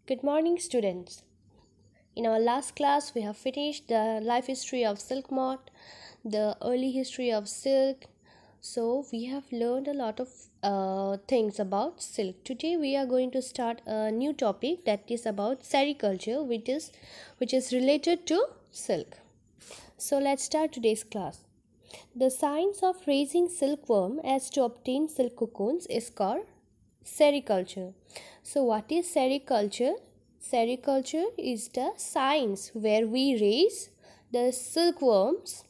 Good morning, students. In our last class, we have finished the life history of silk moth, the early history of silk. So, we have learned a lot of things about silk. Today, we are going to start a new topic that is about sericulture, which is related to silk. So, let's start today's class. The science of raising silkworm as to obtain silk cocoons is called sericulture. So, what is sericulture? Sericulture is the science where we raise the silkworms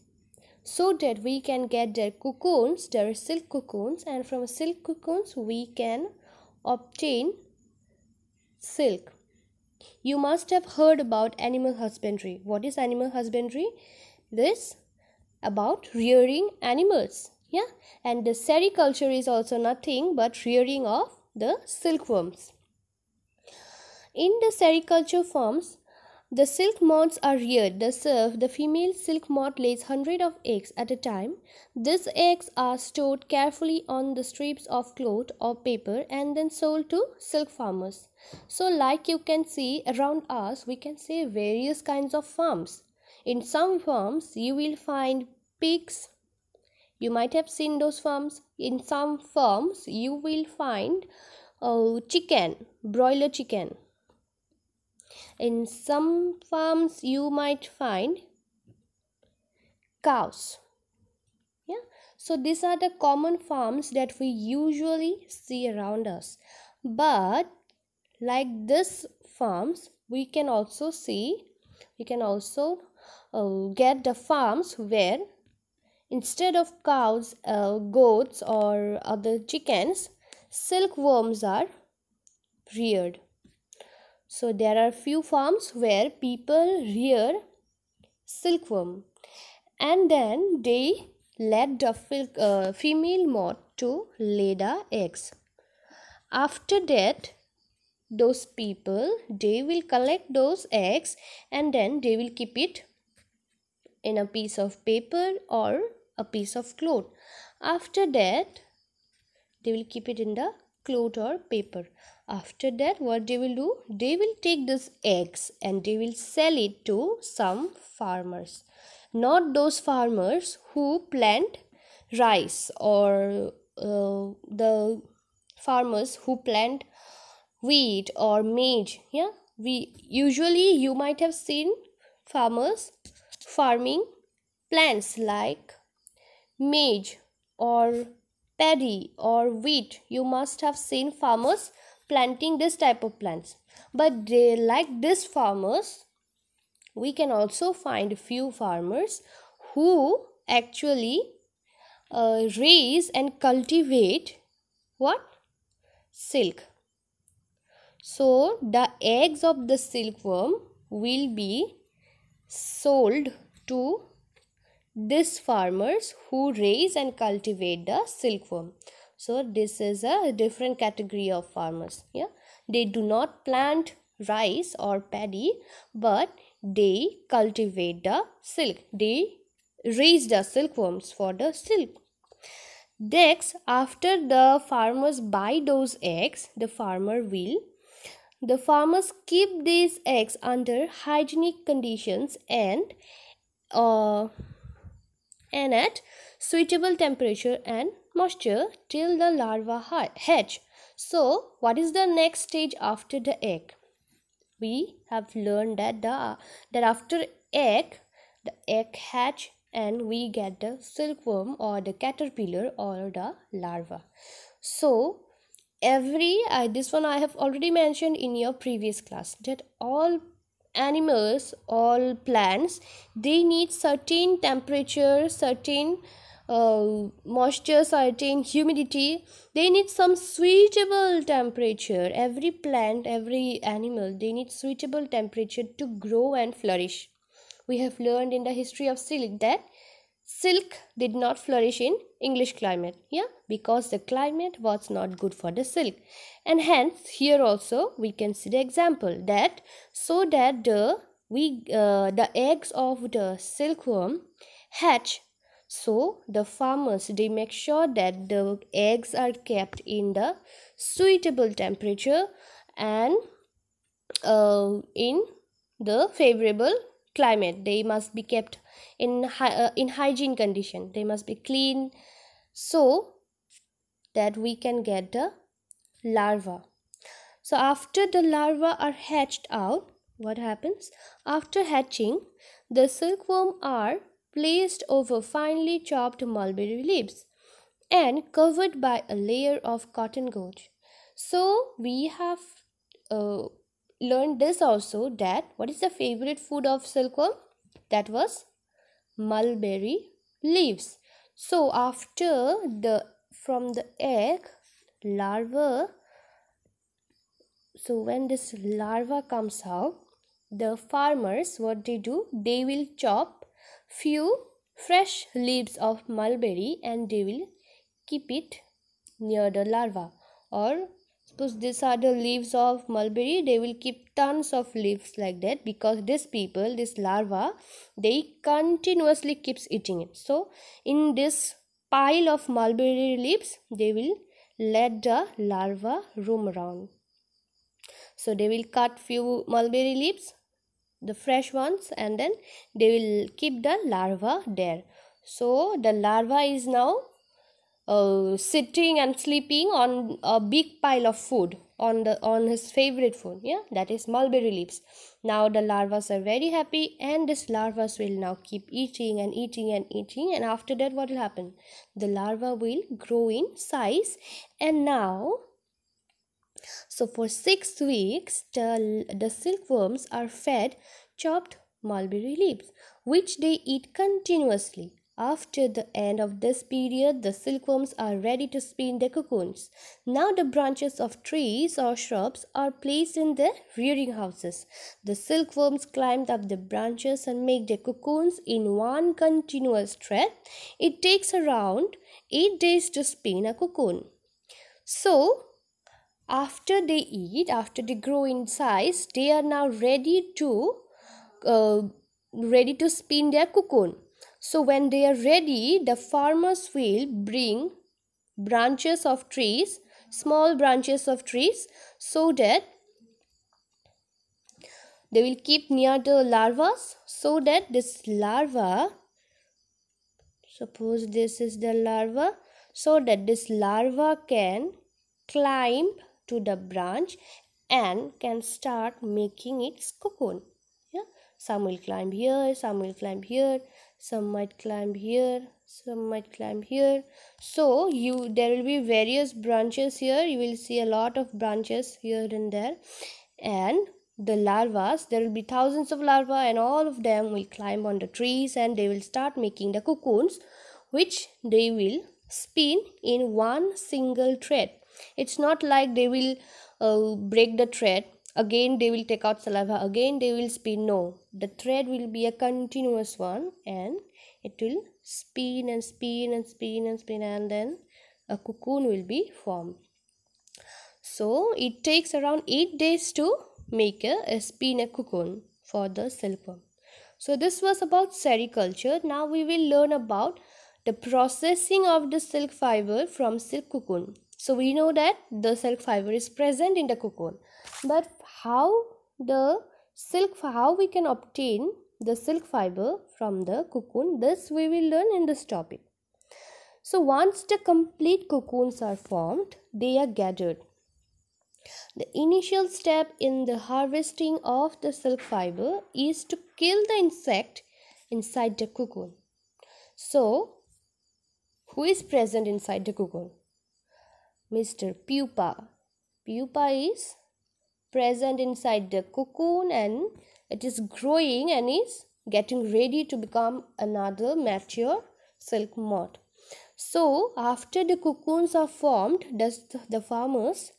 so that we can get their cocoons, their silk cocoons, and from silk cocoons we can obtain silk. You must have heard about animal husbandry. What is animal husbandry? This about rearing animals. Yeah, and the sericulture is also nothing but rearing of the silkworms. In the sericulture farms, the silk moths are reared. The female silk moth lays hundreds of eggs at a time. These eggs are stored carefully on the strips of cloth or paper and then sold to silk farmers. So, like you can see around us, we can see various kinds of farms. In some farms, you will find pigs. You might have seen those farms. In some farms, you will find chicken, broiler chicken. In some farms, you might find cows. Yeah, so these are the common farms that we usually see around us. But like this farms, we can also get the farms where instead of cows, goats, or other chickens, silkworms are reared. So there are few farms where people rear silkworm, and then they let the female moth to lay the eggs. After that, those people, they will collect those eggs and then they will keep it in a piece of paper or a piece of cloth. After that, they will keep it in the cloth or paper. After that, what they will do, they will take these eggs and they will sell it to some farmers. Not those farmers who plant rice or the farmers who plant wheat or maize. Yeah, you might have seen farmers farming plants like maize or paddy or wheat. You must have seen farmers planting this type of plants. But they, like these farmers, we can also find few farmers who actually raise and cultivate what? Silk. So the eggs of the silkworm will be sold to these farmers who raise and cultivate the silkworm. So this is a different category of farmers. Yeah, they do not plant rice or paddy, but they cultivate the silk. They raise the silkworms for the silk. Next, after the farmers buy those eggs, the farmers keep these eggs under hygienic conditions and at suitable temperature and moisture till the larva hatch. So, what is the next stage after the egg? We have learned that after egg, the egg hatch and we get the silkworm or the caterpillar or the larva. So, this one I have already mentioned in your previous class, that all animals, all plants, they need certain temperature, certain moisture, certain humidity. They need some suitable temperature. Every plant, every animal, they need suitable temperature to grow and flourish. We have learned in the history of silk that silk did not flourish in English climate, because the climate was not good for the silk. And hence here also we can see the example that so that the eggs of the silkworm hatch. So the farmers, they make sure that the eggs are kept in the suitable temperature and in the favorable climate. They must be kept in hygiene condition. They must be clean so that we can get the larva. So after the larvae are hatched out, what happens? After hatching, the silkworm are placed over finely chopped mulberry leaves and covered by a layer of cotton gauze. So we have uh, learned this also, that what is the favorite food of silkworm? That was mulberry leaves. So after from the egg larva, so when this larva comes out, the farmers, what they do, they will chop few fresh leaves of mulberry and they will keep it near the larva. Or suppose these are the leaves of mulberry, they will keep tons of leaves like that, because this larva, they continuously keeps eating it. So in this pile of mulberry leaves, they will let the larva roam around. So they will cut few mulberry leaves, the fresh ones, and then they will keep the larva there. So the larva is now sitting and sleeping on a big pile of food, on his favorite food, yeah, that is mulberry leaves. Now the larvas are very happy, and this larvas will now keep eating and eating and eating, and after that what will happen? The larva will grow in size, and now, so for 6 weeks, the silkworms are fed chopped mulberry leaves, which they eat continuously. After the end of this period, the silkworms are ready to spin their cocoons. Now the branches of trees or shrubs are placed in their rearing houses. The silkworms climb up the branches and make their cocoons in one continuous thread. It takes around 8 days to spin a cocoon. So, after they grow in size, they are now ready to spin their cocoon. So when they are ready, the farmers will bring branches of trees, small branches of trees, so that they will keep near the larvas, so that this larva, suppose this is the larva, so that this larva can climb to the branch and can start making its cocoon. Yeah, some will climb here, some will climb here, some might climb here, some might climb here. So there will be various branches here. You will see a lot of branches here and there, and the larvas, there will be thousands of larvae, and all of them will climb on the trees and they will start making the cocoons, which they will spin in one single thread. It's not like they will break the thread, again they will take out saliva, again they will spin. No, the thread will be a continuous one, and it will spin and spin and spin and spin, and then a cocoon will be formed. So it takes around 8 days to make a spin a cocoon for the silkworm. So this was about sericulture. Now we will learn about the processing of the silk fiber from silk cocoon. So we know that the silk fiber is present in the cocoon, but how we can obtain the silk fiber from the cocoon, this we will learn in this topic. So once the complete cocoons are formed, they are gathered. The initial step in the harvesting of the silk fiber is to kill the insect inside the cocoon. So, who is present inside the cocoon? Mr. Pupa. Pupa is present inside the cocoon, and it is growing and is getting ready to become another mature silk moth. So, after the cocoons are formed, the farmers,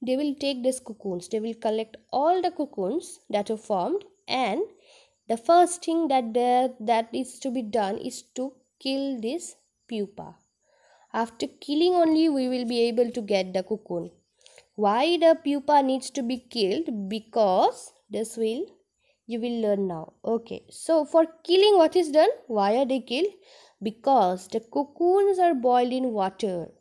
they will take these cocoons, they will collect all the cocoons that are formed, and the first thing that is to be done is to kill this pupa. After killing only we will be able to get the cocoon. Why the pupa needs to be killed? Because this will you will learn now. Okay, so for killing, what is done? Why are they killed? Because the cocoons are boiled in water.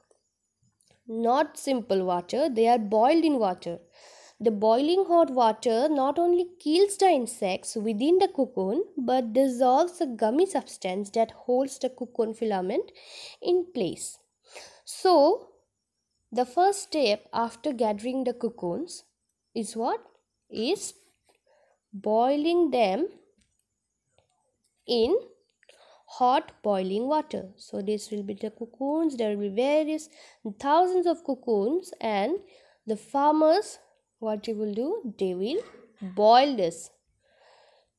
Not simple water, they are boiled in water. The boiling hot water not only kills the insects within the cocoon but dissolves a gummy substance that holds the cocoon filament in place. So, the first step after gathering the cocoons is what? Is boiling them in hot boiling water. So this will be the cocoons. There will be various thousands of cocoons, and the farmers, what they will do, they will boil this.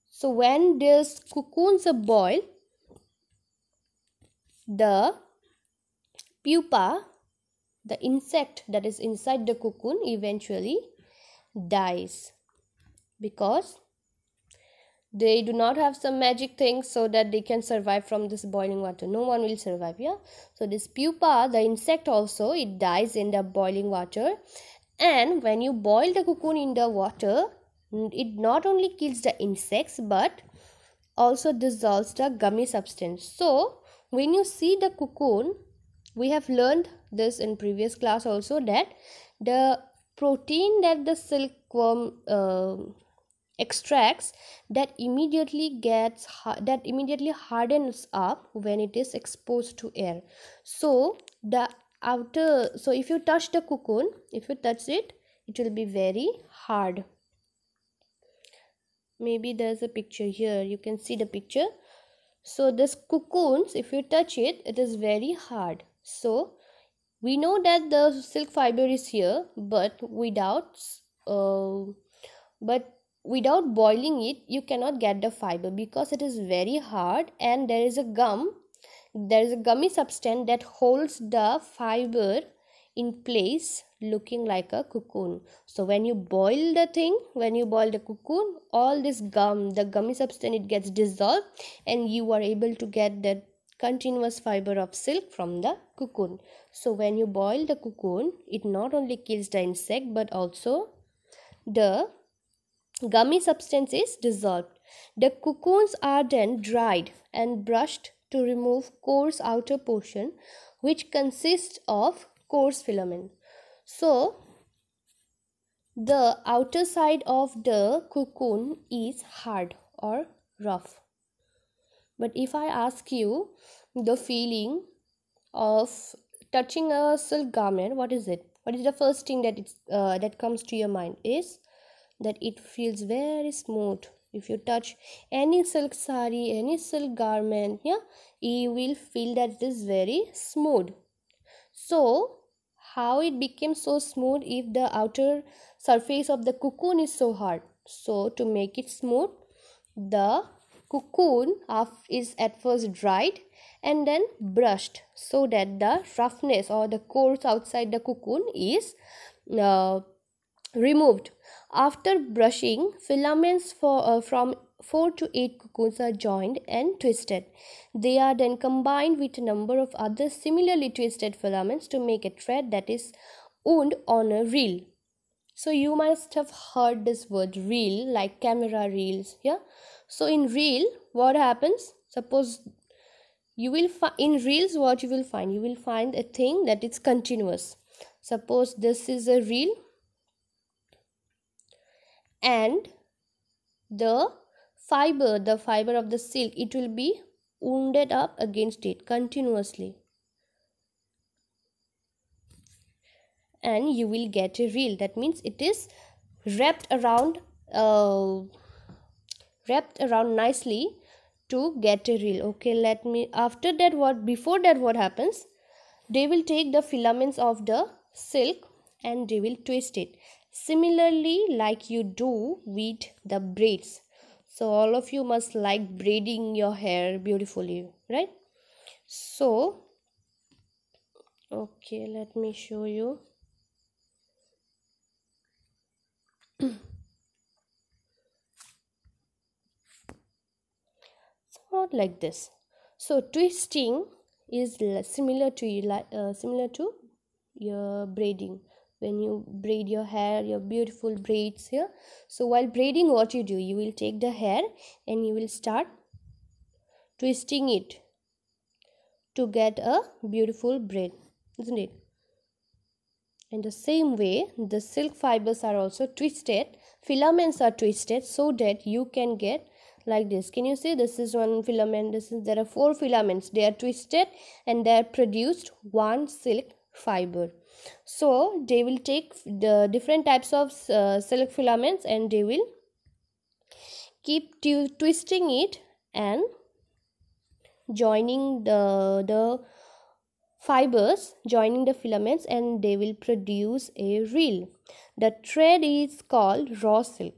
So when these cocoons are boiled, the pupa, the insect that is inside the cocoon, eventually dies, because they do not have some magic things so that they can survive from this boiling water. No one will survive. Yeah, so this pupa, the insect, also it dies in the boiling water. And when you boil the cocoon in the water, it not only kills the insects but also dissolves the gummy substance. So when you see the cocoon, we have learned this in previous class also, that the protein that the silkworm extracts, that immediately hardens up when it is exposed to air. So if you touch the cocoon, if you touch it, it will be very hard. Maybe there's a picture here, you can see the picture. So this cocoons, if you touch it, it is very hard. So we know that the silk fiber is here, but without boiling it, you cannot get the fiber because it is very hard, and there is a gummy substance that holds the fiber in place, looking like a cocoon. So when you boil the cocoon, all this the gummy substance, it gets dissolved, and you are able to get that continuous fiber of silk from the cocoon. So when you boil the cocoon, it not only kills the insect but also the gummy substance is dissolved. The cocoons are then dried and brushed to remove coarse outer portion, which consists of coarse filament. So the outer side of the cocoon is hard or rough. But if I ask you the feeling of touching a silk garment, what is it? What is the first thing that comes to your mind? Is that it feels very smooth. If you touch any silk sari, any silk garment, yeah, you will feel that it is very smooth. So how it became so smooth if the outer surface of the cocoon is so hard? So to make it smooth, the cocoon is at first dried and then brushed, so that the roughness or the coarse outside the cocoon is removed. After brushing, filaments from 4 to 8 cocoons are joined and twisted. They are then combined with a number of other similarly twisted filaments to make a thread that is wound on a reel. So you must have heard this word reel, like camera reels. Yeah. So in reel, what happens? Suppose you will in reels, what you will find? You will find a thing that is continuous. Suppose this is a reel, and the fiber of the silk, it will be wounded up against it continuously, and you will get a reel. That means it is wrapped around nicely to get a reel. Okay, before that what happens? They will take the filaments of the silk and they will twist it, similarly like you do with the braids. So all of you must like braiding your hair beautifully, right? So okay, let me show you. Somewhat like this. So twisting is similar to your braiding. When you braid your hair, your beautiful braids here. So while braiding, what you do, you will take the hair and you will start twisting it to get a beautiful braid, isn't it? In the same way, the silk fibers are also twisted, filaments are twisted so that you can get like this. Can you see? This is one filament, there are 4 filaments, they are twisted and they are produced one silk fiber. So they will take the different types of silk filaments and they will keep twisting it and joining the fibers, joining the filaments, and they will produce a reel. The thread is called raw silk.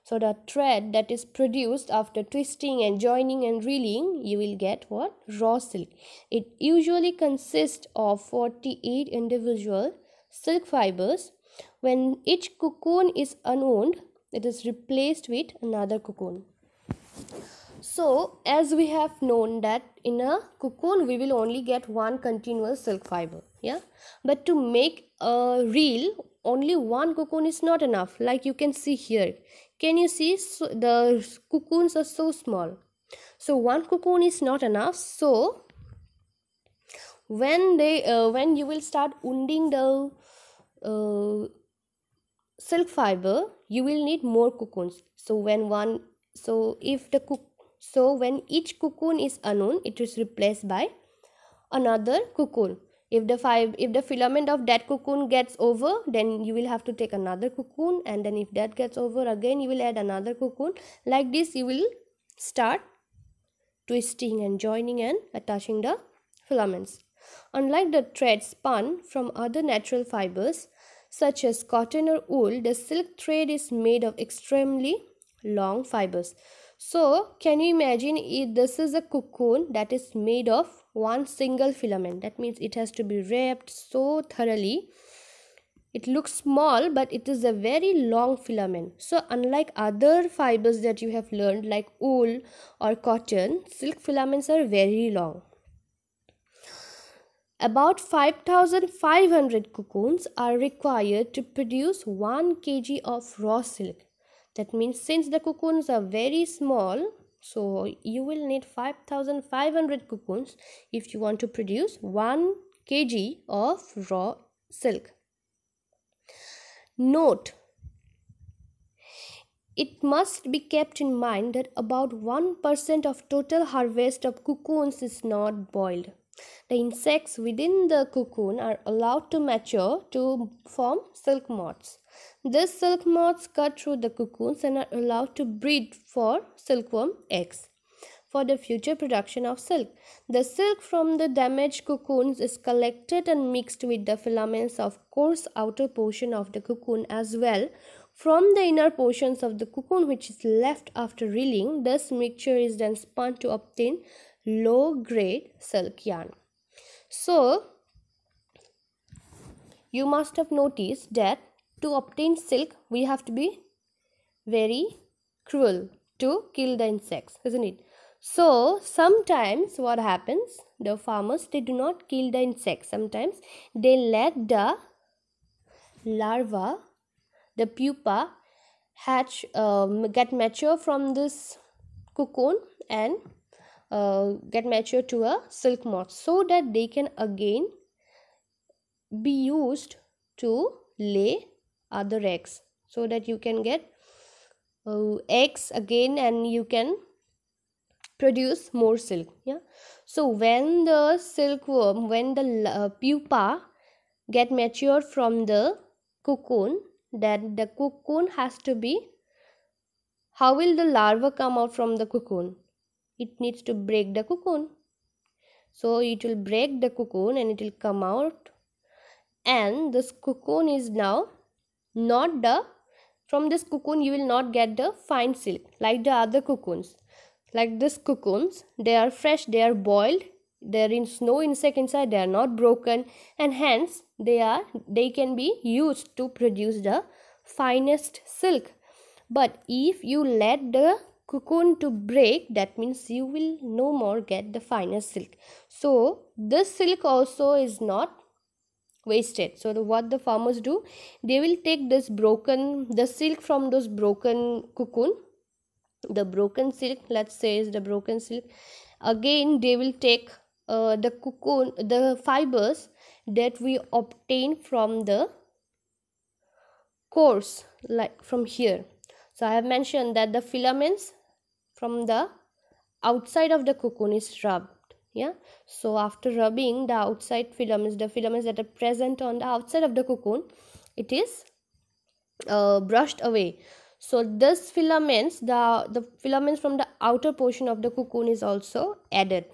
So the thread that is produced after twisting and joining and reeling, you will get what? Raw silk. It usually consists of 48 individual silk fibers. When each cocoon is unwound, it is replaced with another cocoon. So as we have known that in a cocoon we will only get one continuous silk fiber, yeah, but to make a reel only one cocoon is not enough. Like you can see here, can you see? So the cocoons are so small, so one cocoon is not enough. So when you will start wounding the silk fiber, you will need more cocoons. So when each cocoon is unwound, it is replaced by another cocoon. If the filament of that cocoon gets over, then you will have to take another cocoon, and then if that gets over again, you will add another cocoon. Like this you will start twisting and joining and attaching the filaments. Unlike the thread spun from other natural fibers such as cotton or wool, the silk thread is made of extremely long fibers. So can you imagine, this is a cocoon that is made of one single filament. That means it has to be wrapped so thoroughly. It looks small, but it is a very long filament. So unlike other fibers that you have learned like wool or cotton, silk filaments are very long. About 5,500 cocoons are required to produce 1 kg of raw silk. That means since the cocoons are very small, so you will need 5,500 cocoons if you want to produce 1 kg of raw silk. Note, it must be kept in mind that about 1% of total harvest of cocoons is not boiled. The insects within the cocoon are allowed to mature to form silk moths. These silk moths cut through the cocoons and are allowed to breed for silkworm eggs for the future production of silk. The silk from the damaged cocoons is collected and mixed with the filaments of coarse outer portion of the cocoon as well from the inner portions of the cocoon which is left after reeling. This mixture is then spun to obtain low grade silk yarn. So you must have noticed that to obtain silk we have to be very cruel to kill the insects, isn't it? So sometimes what happens, the farmers, they do not kill the insects. Sometimes they let the larva, the pupa, hatch, get mature from this cocoon and get mature to a silk moth, so that they can again be used to lay other eggs, so that you can get eggs again and you can produce more silk. Yeah. So when the silkworm, when the pupa get matured from the cocoon, then the cocoon has to be, how will the larva come out from the cocoon? It needs to break the cocoon. So it will break the cocoon and it will come out, and this cocoon is now not the, from this cocoon you will not get the fine silk like the other cocoons. Like this cocoons, they are fresh, they are boiled, there is no insect inside, they are not broken, and hence they can be used to produce the finest silk. But if you let the cocoon to break, that means you will no more get the finest silk. So this silk also is not wasted. So what the farmers do, they will take the silk from those broken cocoon, the broken silk, let's say is the broken silk, again they will take the cocoon, the fibers, that we obtain from the course, like from here. So I have mentioned that the filaments from the outside of the cocoon is rubbed. Yeah, so after rubbing the outside filaments, the filaments that are present on the outside of the cocoon, it is brushed away. So this filaments, the filaments from the outer portion of the cocoon is also added.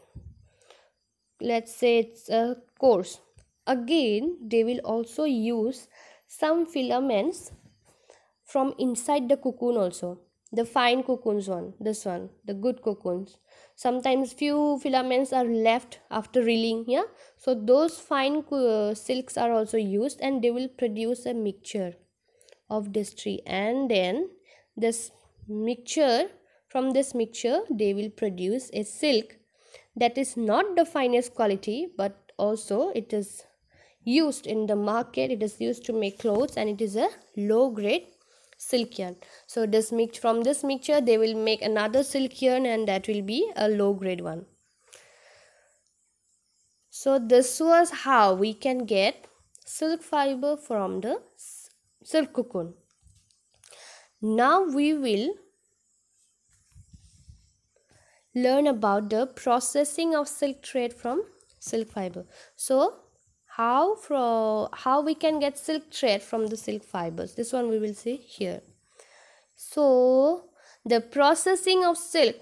Let's say it's a course. Again, they will also use some filaments from inside the cocoon also. The fine cocoons one, this one, the good cocoons. Sometimes few filaments are left after reeling. Yeah, so those fine silks are also used, and they will produce a mixture of this tree, and then this mixture, from this mixture they will produce a silk that is not the finest quality, but also it is used in the market, it is used to make clothes, and it is a low grade silk yarn. So this from this mixture they will make another silk yarn, and that will be a low grade one. So this was how we can get silk fiber from the silk cocoon. Now we will learn about the processing of silk thread from silk fiber. So how we can get silk thread from the silk fibers, this one we will see here. So the processing of silk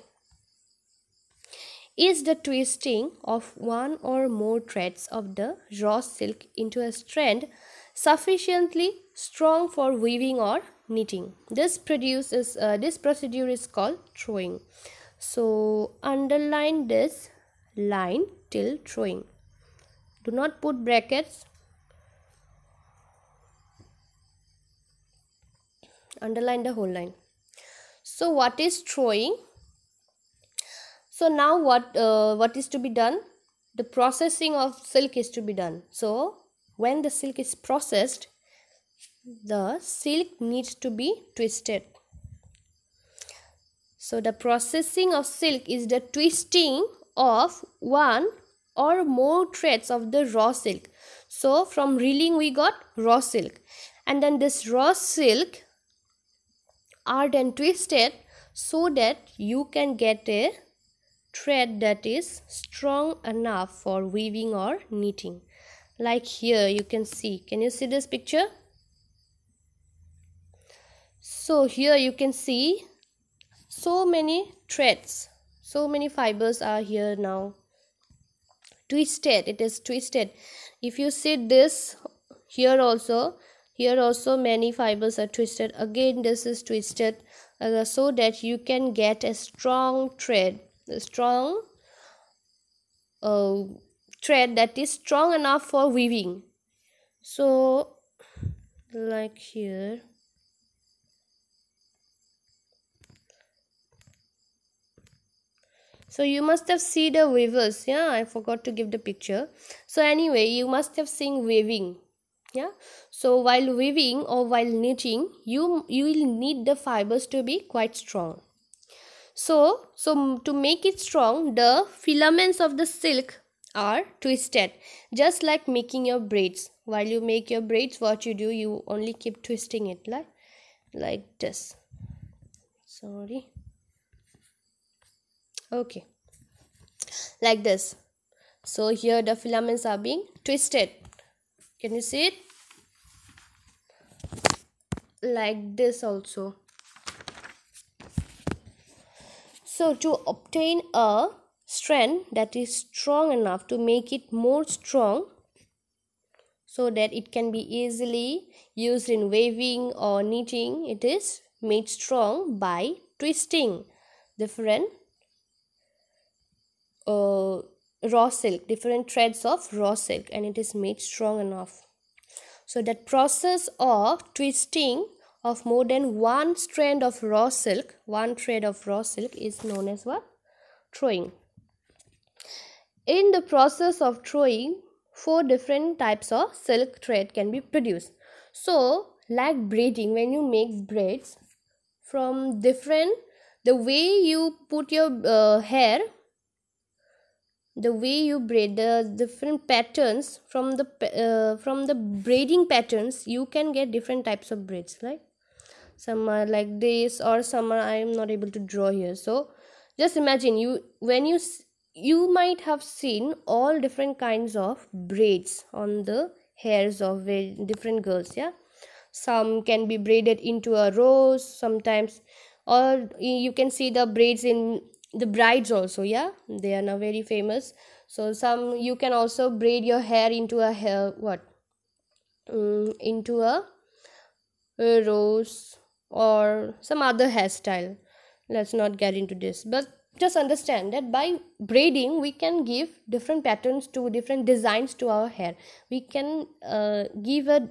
is the twisting of one or more threads of the raw silk into a strand sufficiently strong for weaving or knitting. This procedure is called throwing. So underline this line till throwing. Do not put brackets. Underline the whole line. So what is throwing? So now what is to be done? The processing of silk is to be done. So when the silk is processed, the silk needs to be twisted. So the processing of silk is the twisting of one or more threads of the raw silk. So from reeling we got raw silk, and then this raw silk are then twisted so that you can get a thread that is strong enough for weaving or knitting. Like here you can see. Can you see this picture? So here you can see so many threads, so many fibers are here now. Twisted, it is twisted. If you see this here also many fibers are twisted. Again this is twisted so that you can get a strong thread, a strong thread that is strong enough for weaving. So like here, so you must have seen the weavers. Yeah, I forgot to give the picture. So anyway, you must have seen weaving. Yeah, so while weaving or while knitting, you will need the fibers to be quite strong. So to make it strong, the filaments of the silk are twisted, just like making your braids. While you make your braids, what you do, you only keep twisting it like this. Sorry. Okay, like this. So here the filaments are being twisted. Can you see it? Like this also. So to obtain a strand that is strong enough, to make it more strong so that it can be easily used in weaving or knitting, it is made strong by twisting different raw silk, different threads of raw silk, and it is made strong enough. So that process of twisting of more than one strand of raw silk, one thread of raw silk, is known as what? Throwing. In the process of throwing, 4 different types of silk thread can be produced. So like braiding, when you make braids, from different, the way you put your hair, the way you braid, the different patterns from the braiding patterns, you can get different types of braids, like some are like this or some are, I am not able to draw here. So just imagine, you might have seen all different kinds of braids on the hairs of very different girls. Yeah, some can be braided into a rose sometimes, or you can see the braids in the brides also. Yeah, they are now very famous. So some, you can also braid your hair into a hair, into a rose or some other hairstyle. Let's not get into this, but just understand that by braiding we can give different patterns to different designs to our hair. We can give a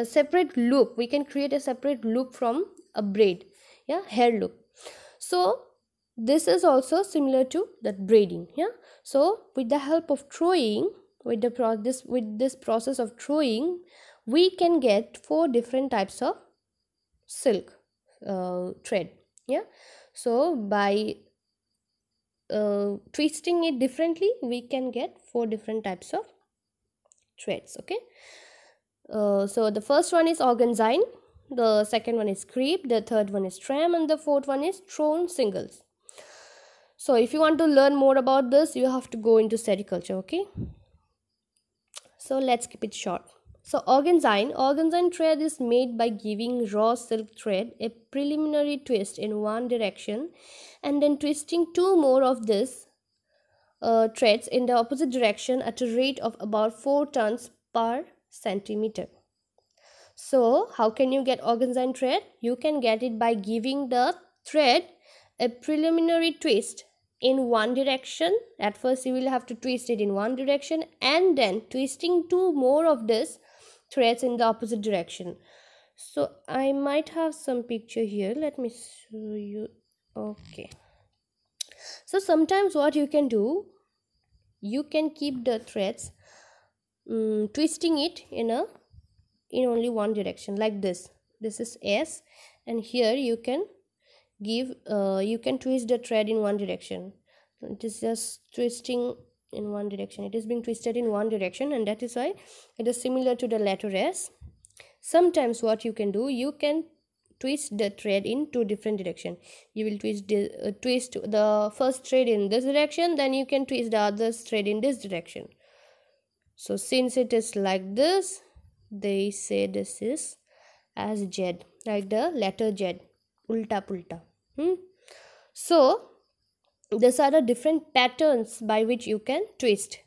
separate look. We can create a separate look from a braid. Yeah, hair look. So this is also similar to that braiding. Yeah, so with the help of throwing, with this process of throwing, we can get 4 different types of silk thread. Yeah, so by twisting it differently, we can get 4 different types of threads. Okay, so the first one is organzyne, the second one is crepe, the third one is tram, and the fourth one is thrown singles. So if you want to learn more about this, you have to go into sericulture. Okay, so let's keep it short. So organzyne thread is made by giving raw silk thread a preliminary twist in one direction and then twisting 2 more of this threads in the opposite direction at a rate of about 4 turns per centimeter. So how can you get organzyne thread? You can get it by giving the thread a preliminary twist in one direction. At first you will have to twist it in one direction and then twisting 2 more of this threads in the opposite direction. So I might have some picture here, let me show you. Okay, so sometimes what you can do, you can keep the threads twisting it in only one direction, like this is S, and here you can give you can twist the thread in one direction. It is just twisting in one direction, it is being twisted in one direction, and that is why it is similar to the letter S. Sometimes what you can do, you can twist the thread in 2 different direction. You will twist the first thread in this direction, then you can twist the other thread in this direction. So since it is like this, they say this is as Z, like the letter Z, ulta pulta. So these are the different patterns by which you can twist.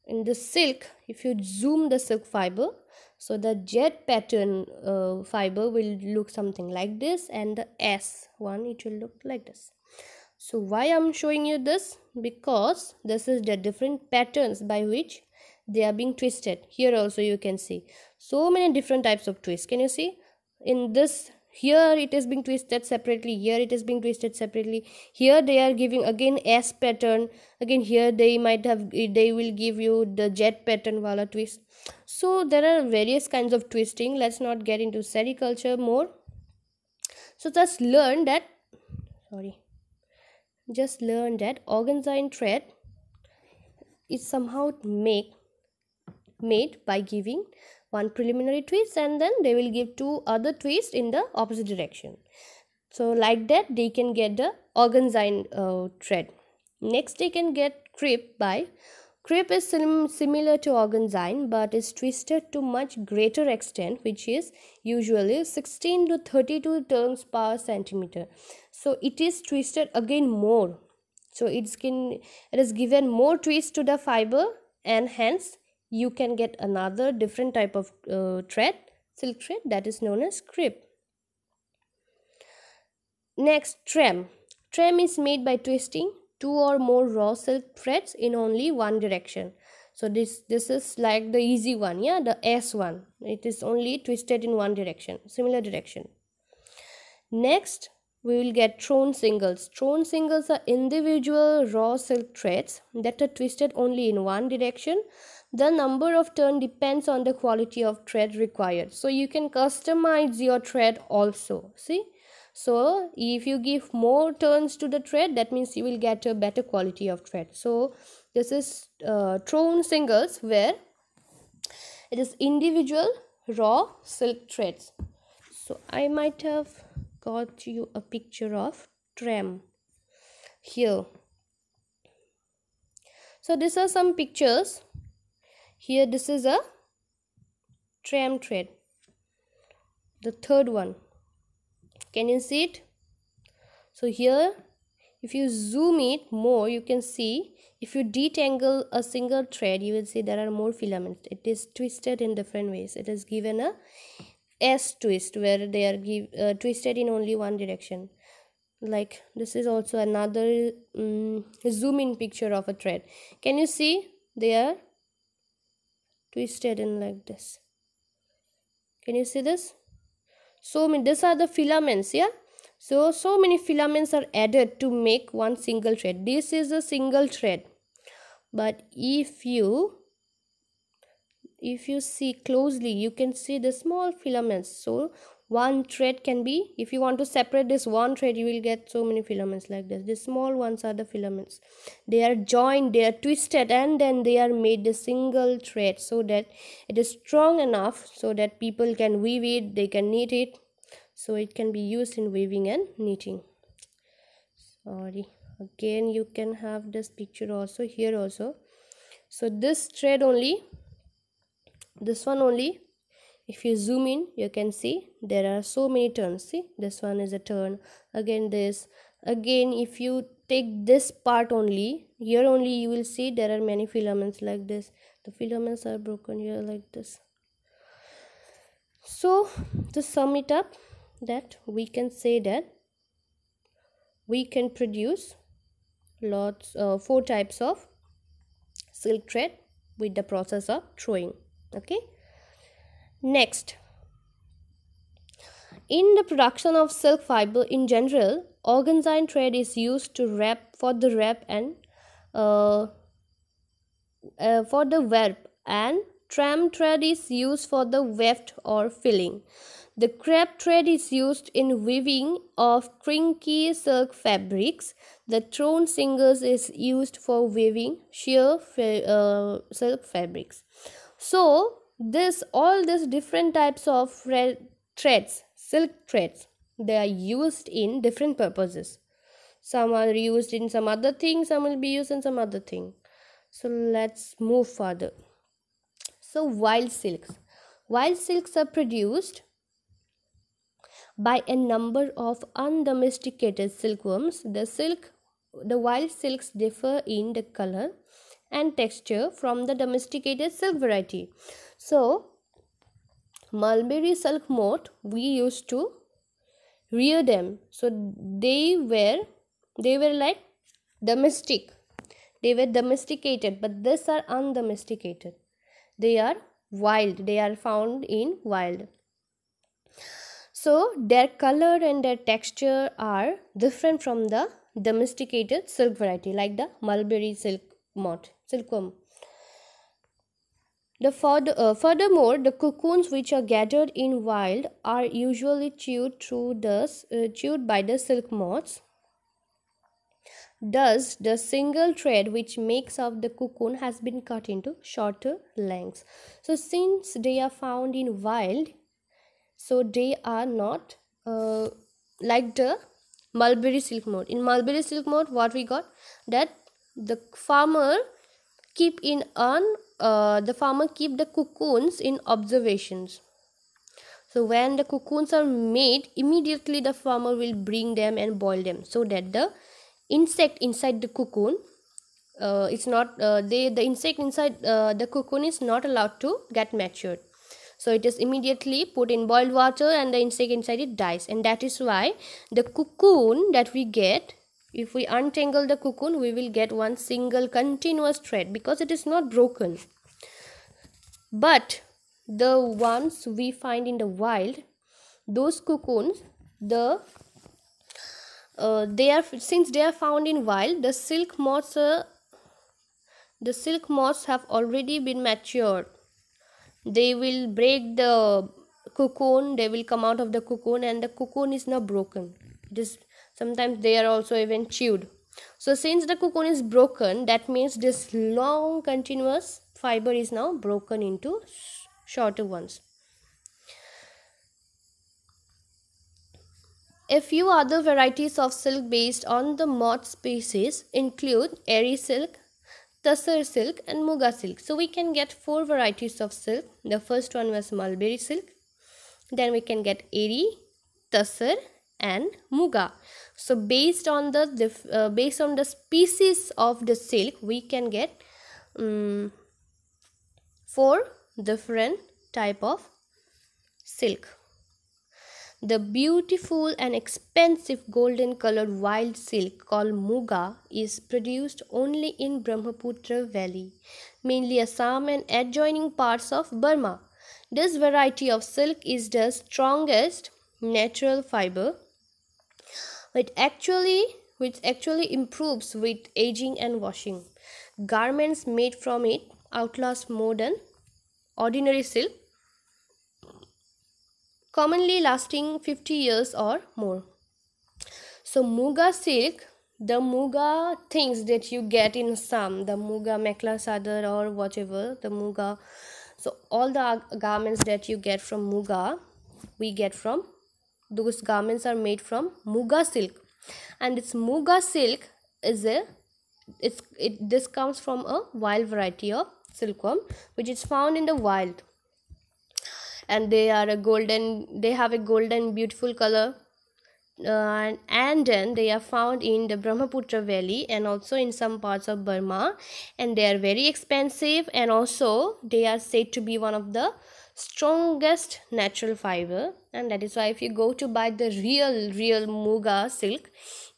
In the silk, if you zoom the silk fiber, so the Z pattern fiber will look something like this, and the S one, it will look like this. So why I'm showing you this? Because this is the different patterns by which they are being twisted. Here also you can see so many different types of twists. Can you see? In this, here it is being twisted separately, here it is being twisted separately, here they are giving again S pattern, again here they will give you the Z pattern wala twist. So there are various kinds of twisting. Let's not get into sericulture more. So just learn that organzyne thread is somehow made by giving one preliminary twist, and then they will give 2 other twists in the opposite direction. So like that they can get the organzyne thread. Next they can get crepe is similar to organzyne, but is twisted to much greater extent, which is usually 16 to 32 turns per centimeter. So it is twisted again more, so it is given more twist to the fiber, and hence you can get another different type of silk thread, that is known as crepe. Next, tram is made by twisting 2 or more raw silk threads in only one direction. So this is like the easy one, yeah, the S one, it is only twisted in one direction, similar direction. Next we will get thrown singles. Thrown singles are individual raw silk threads that are twisted only in one direction. The number of turn depends on the quality of thread required. So you can customize your thread also. See, So if you give more turns to the thread, that means you will get a better quality of thread. So this is thrown singles, where it is individual raw silk threads. So I might have got you a picture of tram here. So these are some pictures. Here this is a tram thread, the third one. Can you see it? So here, if you zoom it more, you can see, if you detangle a single thread, you will see there are more filaments. It is twisted in different ways. It is given a S twist, where they are twisted in only one direction. Like this is also another zoom in picture of a thread. Can you see? They are twisted in like this. Can you see this? So these are the filaments, yeah. So many filaments are added to make one single thread. This is a single thread, but if you see closely, you can see the small filaments. So one thread can be, if you want to separate this one thread, you will get so many filaments like this. The small ones are the filaments. They are joined, they are twisted, and then they are made a single thread, so that it is strong enough so that people can weave it, they can knit it, so it can be used in weaving and knitting. Sorry, again you can have this picture also here also. So this thread only, this one only, if you zoom in, you can see there are so many turns. See, this one is a turn, again this, again if you take this part only, here only you will see there are many filaments like this. The filaments are broken here like this. So to sum it up, that we can say that we can produce lots 4 types of silk thread with the process of throwing. Okay, next, in the production of silk fiber in general, organzyme thread is used to wrap for the wrap and for the warp, and tram thread is used for the weft or filling. The crepe thread is used in weaving of crinkly silk fabrics. The thrown singles is used for weaving sheer silk fabrics. So all these different types of threads, silk threads, they are used in different purposes. Some are used in some other thing, some will be used in some other thing. So let's move further. So wild silks are produced by a number of undomesticated silkworms. The wild silks differ in the color and texture from the domesticated silk variety. So mulberry silk moth, we used to rear them. So they were like domestic. They were domesticated, but these are undomesticated. They are wild. They are found in wild. So their color and their texture are different from the domesticated silk variety, like the mulberry silkworm. Furthermore, the cocoons which are gathered in wild are usually chewed by the silk moths. Thus, the single thread which makes up the cocoon has been cut into shorter lengths. So since they are found in wild, so they are not like the mulberry silk moth. In mulberry silk moth, what we got, that the farmer keep the cocoons in observations. So when the cocoons are made, immediately the farmer will bring them and boil them, so that the insect inside the cocoon the insect inside the cocoon is not allowed to get matured. So it is immediately put in boiled water and the insect inside it dies. And that is why the cocoon that we get, if we untangle the cocoon, we will get one single continuous thread, because it is not broken. But the ones we find in the wild, those cocoons, since they are found in wild, the silk moths have already been matured. They will break the cocoon, they will come out of the cocoon, and the cocoon is not broken. It is sometimes they are also even chewed. So since the cocoon is broken, that means this long continuous fiber is now broken into shorter ones. A few other varieties of silk based on the moth species include eri silk, tussar silk and muga silk. So we can get 4 varieties of silk. The first one was mulberry silk. Then we can get eri, tussar and muga. So based on the species of the silk, we can get 4 different type of silk. The beautiful and expensive golden colored wild silk called muga is produced only in Brahmaputra Valley, mainly Assam and adjoining parts of Burma. This variety of silk is the strongest natural fiber, which actually improves with aging and washing. Garments made from it outlast more than ordinary silk, commonly lasting 50 years or more. So muga silk, the muga things that you get in Assam, the muga mekla sadar or whatever, the muga, so all the garments that you get from muga, we get from, those garments are made from muga silk. And this muga silk is this comes from a wild variety of silkworm which is found in the wild, and they have a golden beautiful color, and then they are found in the Brahmaputra Valley and also in some parts of Burma, and they are very expensive, and also they are said to be one of the strongest natural fiber, and that is why if you go to buy the real muga silk,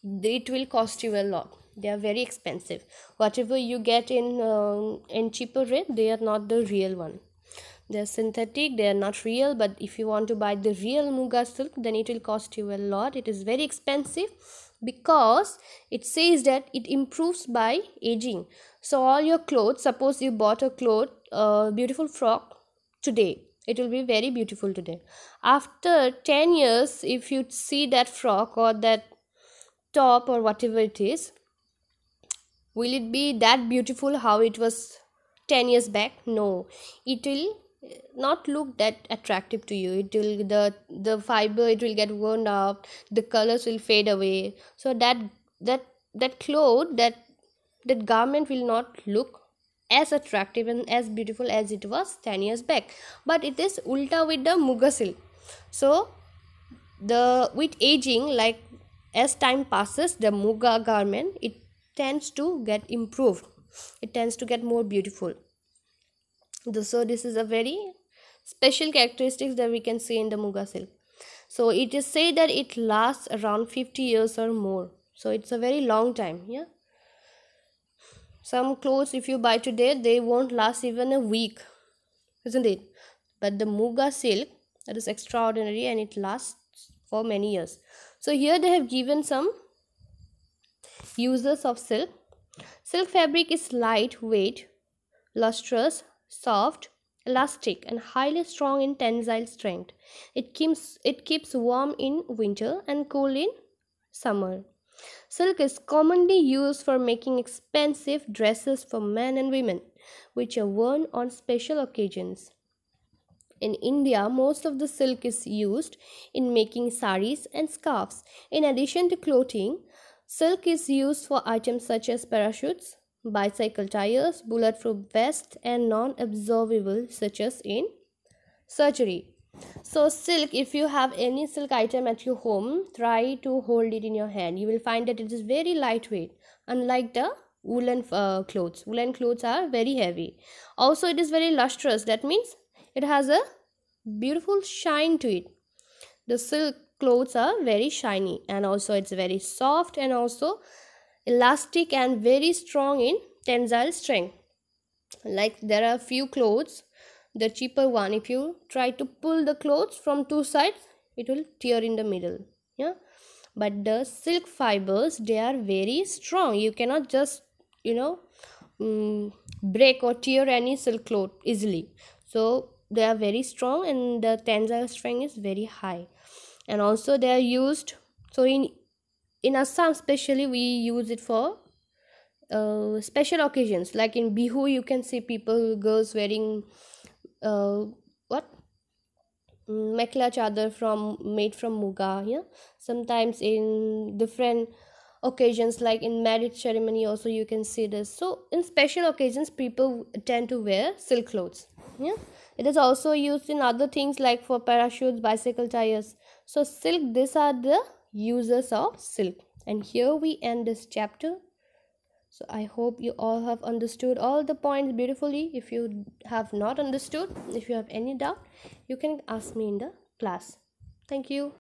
it will cost you a lot. They are very expensive. Whatever you get in cheaper rate, they are not the real one. They are synthetic, they are not real. But if you want to buy the real muga silk, then it will cost you a lot. It is very expensive because it says that it improves by aging. So all your clothes, suppose you bought a beautiful frock today, it will be very beautiful today. After 10 years, if you see that frock or that top or whatever it is, will it be that beautiful how it was 10 years back? No, it will not look that attractive to you. It will, the fiber, it will get worn out, the colors will fade away. So that cloth, that garment will not look as attractive and as beautiful as it was 10 years back. But it is ulta with the muga silk. So with aging, like as time passes, the muga garment, it tends to get improved, it tends to get more beautiful. So this is a very special characteristics that we can see in the muga silk. So it is said that it lasts around 50 years or more. So it's a very long time. Yeah, some clothes if you buy today, they won't last even a week, isn't it? But the muga silk, that is extraordinary, and it lasts for many years. So here they have given some uses of silk. Silk fabric is lightweight, lustrous, soft, elastic and highly strong in tensile strength. It keeps warm in winter and cool in summer. Silk is commonly used for making expensive dresses for men and women, which are worn on special occasions. In India, most of the silk is used in making saris and scarves. In addition to clothing, silk is used for items such as parachutes, bicycle tires, bulletproof vests, and non-absorbable such as in surgery. So silk, if you have any silk item at your home, try to hold it in your hand. You will find that it is very lightweight, unlike the woolen clothes. Woolen clothes are very heavy. Also, it is very lustrous. That means it has a beautiful shine to it. The silk clothes are very shiny, and also it's very soft and also elastic and very strong in tensile strength. Like there are few clothes, the cheaper one, if you try to pull the clothes from two sides, it will tear in the middle. Yeah, but the silk fibers, they are very strong. You cannot just break or tear any silk cloth easily. So they are very strong and the tensile strength is very high. And also they are used, so in in Assam especially we use it for special occasions, like in Bihu you can see people, girls wearing what mekla chadar from made from muga. Yeah, sometimes in different occasions like in marriage ceremony also you can see this. So in special occasions people tend to wear silk clothes. Yeah, it is also used in other things like for parachutes, bicycle tires. So silk, these are the uses of silk. And here we end this chapter. So I hope you all have understood all the points beautifully. If you have not understood, if you have any doubt, you can ask me in the class. Thank you.